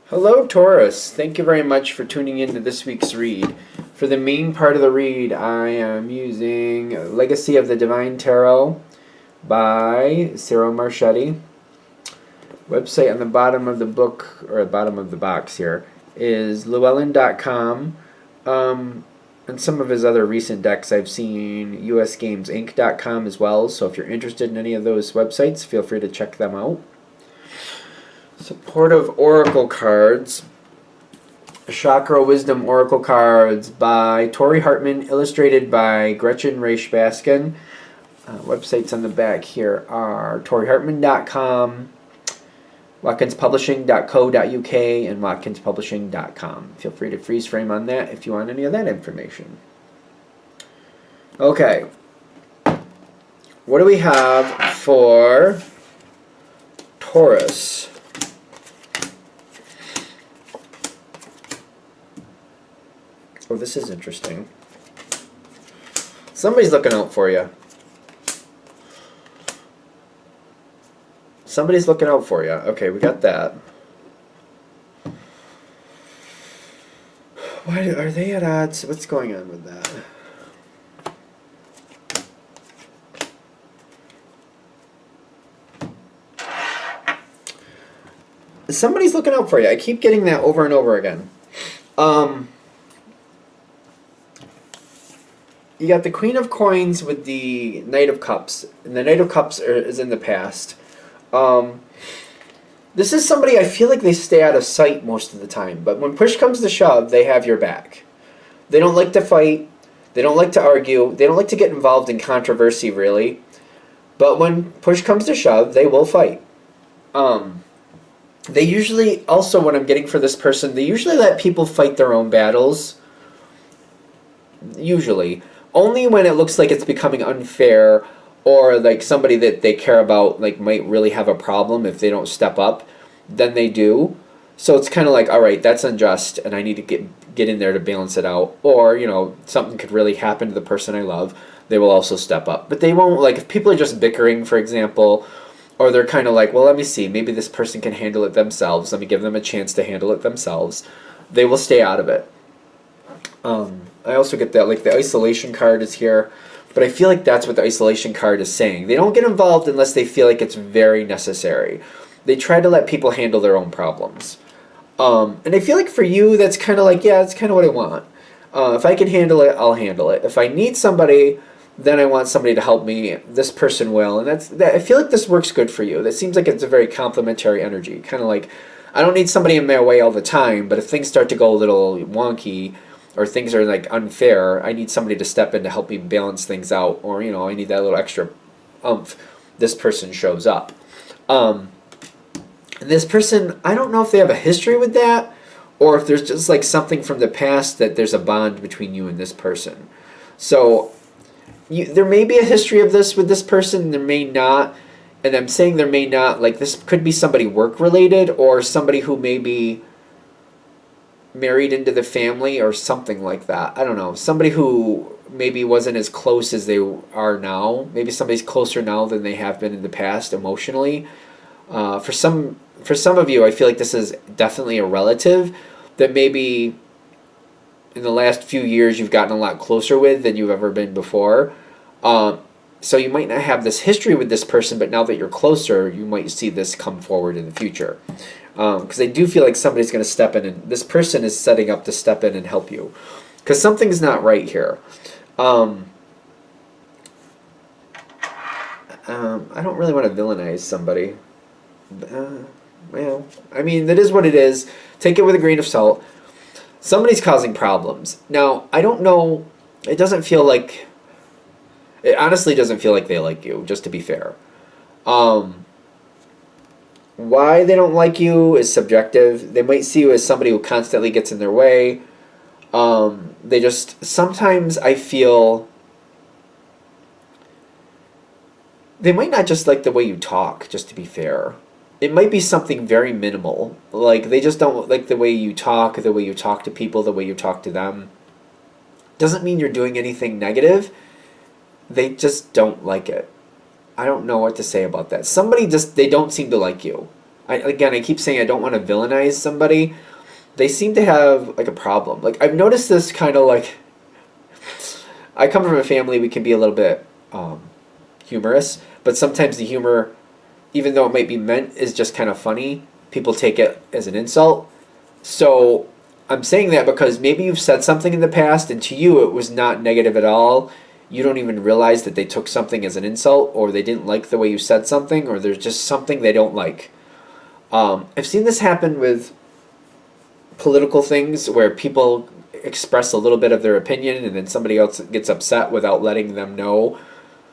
Hello, Taurus. Thank you very much for tuning in to this week's read. For the main part of the read, I am using Legacy of the Divine Tarot by Cyril Marchetti. Website on the bottom of the book, or bottom of the box here, is llewellyn.com. And some of his other recent decks I've seen usgamesinc.com as well, so if you're interested in any of those websites, feel free to check them out. Supportive Oracle cards. Chakra Wisdom Oracle cards by Tori Hartman, illustrated by Gretchen Reisch-Baskin. Websites on the back here are torihartman.com, watkinspublishing.co.uk, and watkinspublishing.com. Feel free to freeze frame on that if you want any of that information. Okay. What do we have for Taurus? Oh, this is interesting. Somebody's looking out for you. Somebody's looking out for you. Okay, we got that. Why are they at odds? What's going on with that? Somebody's looking out for you. I keep getting that over and over again. You got the Queen of Coins with the Knight of Cups, and the Knight of Cups is in the past. This is somebody I feel like they stay out of sight most of the time, but when push comes to shove, they have your back. They don't like to fight, they don't like to argue, they don't like to get involved in controversy, really. But when push comes to shove, they will fight. They usually, also what I'm getting for this person, they usually let people fight their own battles. Usually. Only when it looks like it's becoming unfair, or like somebody that they care about like might really have a problem if they don't step up, then they do. So it's kind of like, all right, that's unjust, and I need to get in there to balance it out. Or, you know, something could really happen to the person I love, they will also step up. But they won't, like, if people are just bickering, for example, or they're kind of like, well, let me see, maybe this person can handle it themselves, let me give them a chance to handle it themselves, they will stay out of it. I also get that, like, the isolation card is here, but I feel like that's what the isolation card is saying. They don't get involved unless they feel like it's very necessary. They try to let people handle their own problems. And I feel like for you, that's kind of like, yeah, that's kind of what I want. If I can handle it, I'll handle it. If I need somebody, then I want somebody to help me. This person will. And I feel like this works good for you. That seems like it's a very complementary energy. Kind of like, I don't need somebody in my way all the time, but if things start to go a little wonky, or things are like unfair, I need somebody to step in to help me balance things out, or, you know, I need that little extra oomph. This person shows up. And this person, I don't know if they have a history with that, or if there's just like something from the past that there's a bond between you and this person. So there may be a history of this with this person, there may not. And I'm saying there may not, like this could be somebody work related, or somebody who may be married into the family or something like that. I don't know. Somebody who maybe wasn't as close as they are now. Maybe somebody's closer now than they have been in the past emotionally. For some of you, I feel like this is definitely a relative that maybe in the last few years you've gotten a lot closer with than you've ever been before. So you might not have this history with this person, but now that you're closer, you might see this come forward in the future. Because I do feel like somebody's going to step in, and this person is setting up to step in and help you. Because something's not right here. I don't really want to villainize somebody. Well, I mean, that is what it is. Take it with a grain of salt. Somebody's causing problems. Now, I don't know. It doesn't feel like... It honestly doesn't feel like they like you, just to be fair. Why they don't like you is subjective. They might see you as somebody who constantly gets in their way. They just... Sometimes I feel... They might not just like the way you talk, just to be fair. It might be something very minimal. Like, they just don't like the way you talk to people, the way you talk to them. Doesn't mean you're doing anything negative. They just don't like it. I don't know what to say about that. Somebody just, they don't seem to like you. I keep saying I don't want to villainize somebody. They seem to have like a problem. Like I've noticed this kind of like I come from a family we can be a little bit humorous, but sometimes the humor, even though it might be meant, is just kind of funny. People take it as an insult. So I'm saying that because maybe you've said something in the past and to you it was not negative at all. You don't even realize that they took something as an insult, or they didn't like the way you said something, or there's just something they don't like. I've seen this happen with political things where people express a little bit of their opinion and then somebody else gets upset without letting them know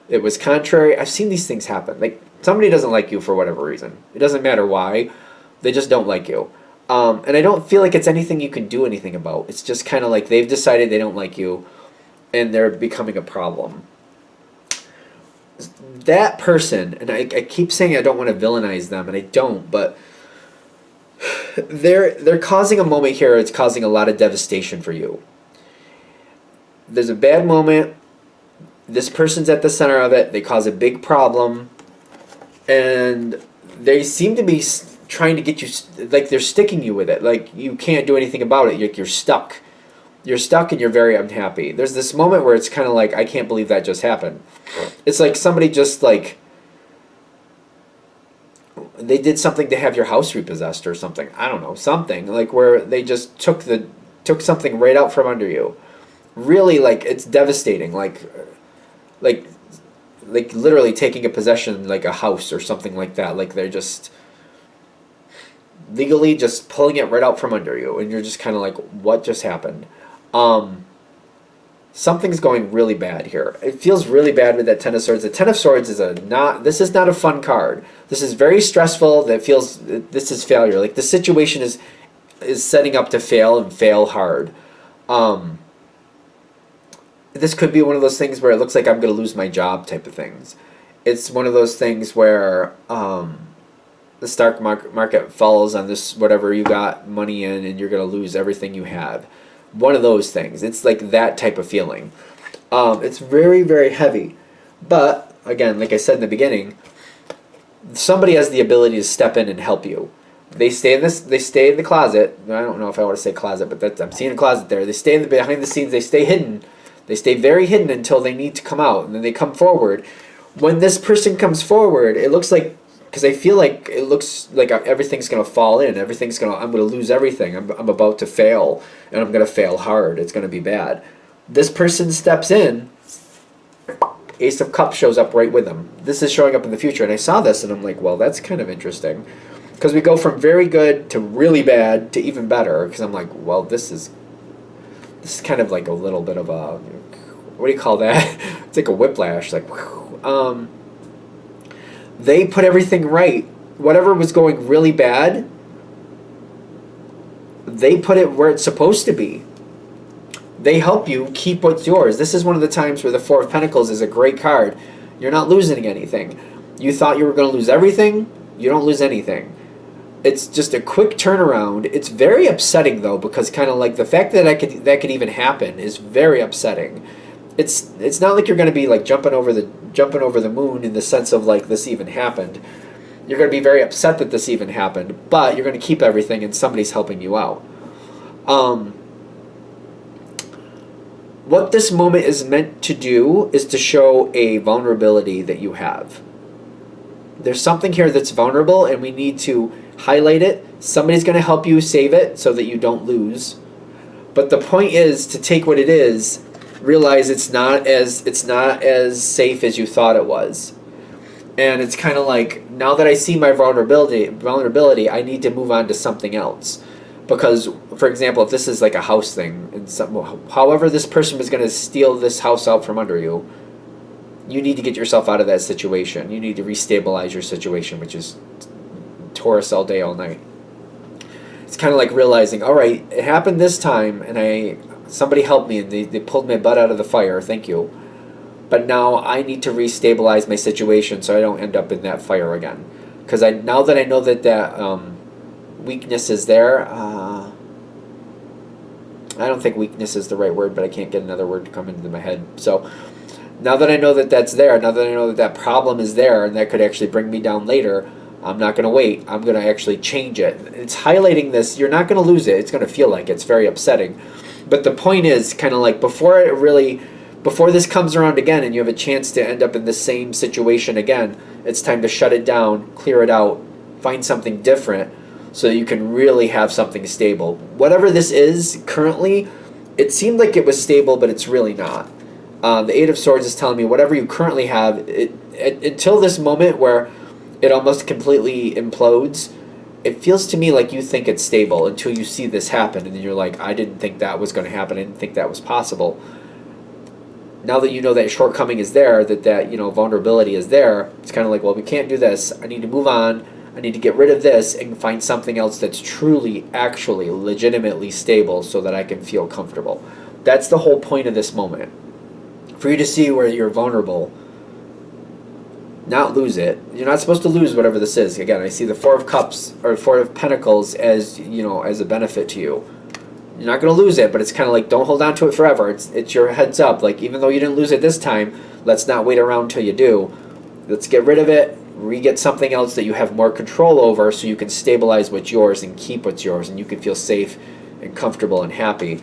it was contrary. I've seen these things happen. Like somebody doesn't like you for whatever reason. It doesn't matter why. They just don't like you. And I don't feel like it's anything you can do anything about. It's just kind of like they've decided they don't like you and they're becoming a problem. That person, and I keep saying I don't want to villainize them, and I don't, but they're causing a moment here. It's causing a lot of devastation for you. There's a bad moment. This person's at the center of it. They cause a big problem, and they seem to be trying to get you, like they're sticking you with it. Like you can't do anything about it. You're stuck. You're stuck and you're very unhappy. There's this moment where it's kind of like, I can't believe that just happened. It's like somebody just like, they did something to have your house repossessed or something. I don't know, something like where they just took something right out from under you. Really, like it's devastating. Like literally taking a possession, like a house or something like that. Like they're just legally just pulling it right out from under you, and you're just kind of like, what just happened? Something's going really bad here. It feels really bad with that Ten of Swords. The Ten of Swords is this is not a fun card. This is very stressful. This is failure. Like the situation is setting up to fail and fail hard. This could be one of those things where it looks like I'm going to lose my job type of things. It's one of those things where the stock market falls on this whatever you got money in, and you're going to lose everything you have. One of those things. It's like that type of feeling. It's very, very heavy. But, again, like I said in the beginning, somebody has the ability to step in and help you. They stay in the closet. I don't know if I want to say closet, but I'm seeing a closet there. They stay behind the scenes. They stay hidden. They stay very hidden until they need to come out, and then they come forward. When this person comes forward, it looks like, because I feel like it looks like everything's going to fall in. I'm going to lose everything. I'm about to fail, and I'm going to fail hard. It's going to be bad. This person steps in. Ace of Cups shows up right with them. This is showing up in the future, and I saw this, and I'm like, well, that's kind of interesting. Because we go from very good to really bad to even better, because I'm like, well, this is kind of like a little bit of a, what do you call that? It's like a whiplash. Like, they put everything right. Whatever was going really bad, they put it where it's supposed to be. They help you keep what's yours. This is one of the times where the Four of Pentacles is a great card. You're not losing anything. You thought you were going to lose everything. You don't lose anything. It's just a quick turnaround. It's very upsetting though, because kind of like the fact that that could even happen is very upsetting. It's not like you're going to be like jumping over the moon in the sense of like this even happened. You're going to be very upset that this even happened, but you're going to keep everything and somebody's helping you out. What this moment is meant to do is to show a vulnerability that you have. There's something here that's vulnerable and we need to highlight it. Somebody's going to help you save it so that you don't lose. But the point is to take what it is, realize it's not as safe as you thought it was. And it's kind of like, now that I see my vulnerability, I need to move on to something else. Because, for example, if this is like a house thing, and however this person was going to steal this house out from under you, you need to get yourself out of that situation. You need to restabilize your situation, which is Taurus all day, all night. It's kind of like realizing, all right, it happened this time, and somebody helped me, and they pulled my butt out of the fire. Thank you. But now I need to restabilize my situation so I don't end up in that fire again. Because now that I know that weakness is there, I don't think weakness is the right word, but I can't get another word to come into my head. So now that I know that that's there, now that I know that problem is there and that could actually bring me down later, I'm not going to wait. I'm going to actually change it. It's highlighting this. You're not going to lose it. It's going to feel like it's very upsetting. But the point is kind of like before this comes around again and you have a chance to end up in the same situation again, it's time to shut it down, clear it out, find something different so that you can really have something stable. Whatever this is currently, it seemed like it was stable, but it's really not. The Eight of Swords is telling me whatever you currently have, until this moment where it almost completely implodes, it feels to me like you think it's stable until you see this happen, and then you're like, I didn't think that was going to happen. I didn't think that was possible. Now that you know that shortcoming is there, that vulnerability is there, it's kind of like, well, we can't do this. I need to move on. I need to get rid of this and find something else that's truly, actually, legitimately stable so that I can feel comfortable. That's the whole point of this moment. For you to see where you're vulnerable, not lose it. You're not supposed to lose whatever this is. Again, I see the Four of Cups or Four of Pentacles as as a benefit to you. You're not going to lose it, but it's kind of like, don't hold on to it forever. It's your heads up. Like, even though you didn't lose it this time, let's not wait around till you do. Let's get rid of it, re-get something else that you have more control over so you can stabilize what's yours and keep what's yours, and you can feel safe and comfortable and happy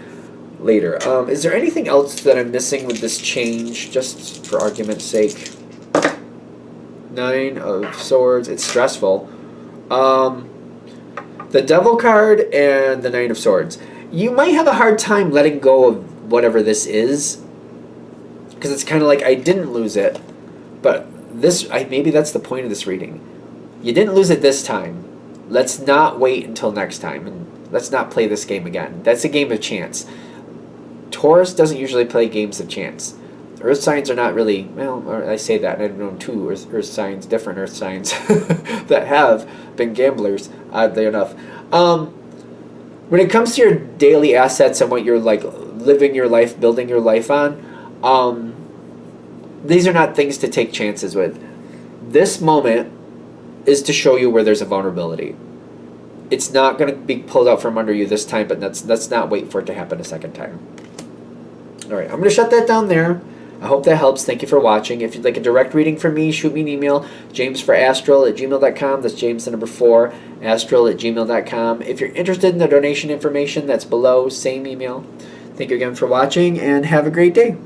later. Is there anything else that I'm missing with this change, just for argument's sake? Nine of Swords. It's stressful. The Devil card and the Nine of Swords. You might have a hard time letting go of whatever this is, because it's kind of like, I didn't lose it, but maybe that's the point of this reading. You didn't lose it this time. Let's not wait until next time, and let's not play this game again. That's a game of chance. Taurus doesn't usually play games of chance. Earth signs are not really, well, I say that, and I've known two earth signs, different earth signs, that have been gamblers, oddly enough. When it comes to your daily assets and what you're like living your life, building your life on, these are not things to take chances with. This moment is to show you where there's a vulnerability. It's not going to be pulled out from under you this time, but let's not wait for it to happen a second time. All right, I'm going to shut that down there. I hope that helps. Thank you for watching. If you'd like a direct reading from me, shoot me an email, jamesforastral@gmail.com. That's James the number 4, astral@gmail.com. If you're interested in the donation information, that's below, same email. Thank you again for watching, and have a great day.